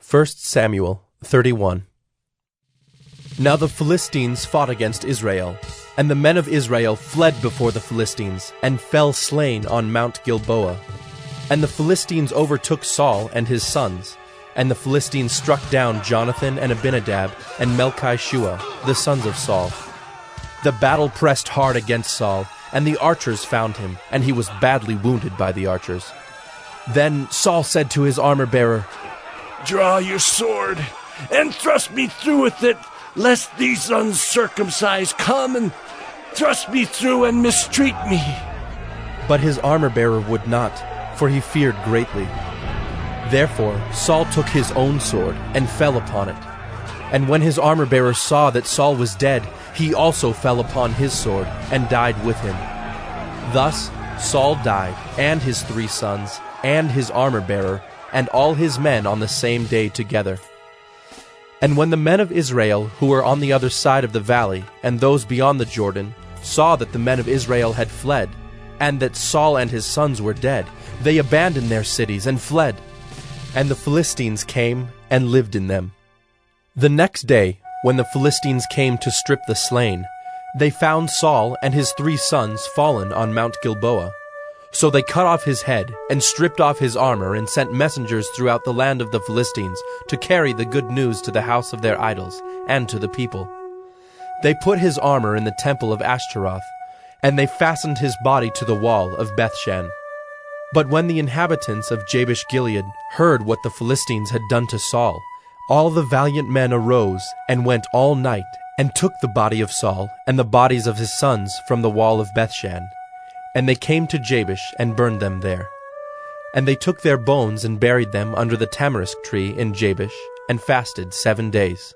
1 Samuel 31. Now the Philistines fought against Israel, and the men of Israel fled before the Philistines, and fell slain on Mount Gilboa. And the Philistines overtook Saul and his sons, and the Philistines struck down Jonathan and Abinadab and Melchi-Shua, the sons of Saul. The battle pressed hard against Saul, and the archers found him, and he was badly wounded by the archers. Then Saul said to his armor-bearer, "Draw your sword, and thrust me through with it, lest these uncircumcised come and thrust me through and mistreat me." But his armor-bearer would not, for he feared greatly. Therefore Saul took his own sword and fell upon it. And when his armor-bearer saw that Saul was dead, he also fell upon his sword and died with him. Thus Saul died, and his 3 sons, and his armor-bearer, and all his men on the same day together. And when the men of Israel, who were on the other side of the valley, and those beyond the Jordan, saw that the men of Israel had fled, and that Saul and his sons were dead, they abandoned their cities and fled. And the Philistines came and lived in them. The next day, when the Philistines came to strip the slain, they found Saul and his 3 sons fallen on Mount Gilboa. So they cut off his head, and stripped off his armor, and sent messengers throughout the land of the Philistines to carry the good news to the house of their idols, and to the people. They put his armor in the temple of Ashtaroth, and they fastened his body to the wall of Bethshan. But when the inhabitants of Jabesh-Gilead heard what the Philistines had done to Saul, all the valiant men arose, and went all night, and took the body of Saul, and the bodies of his sons from the wall of Bethshan. And they came to Jabesh, and burned them there. And they took their bones, and buried them under the tamarisk tree in Jabesh, and fasted 7 days.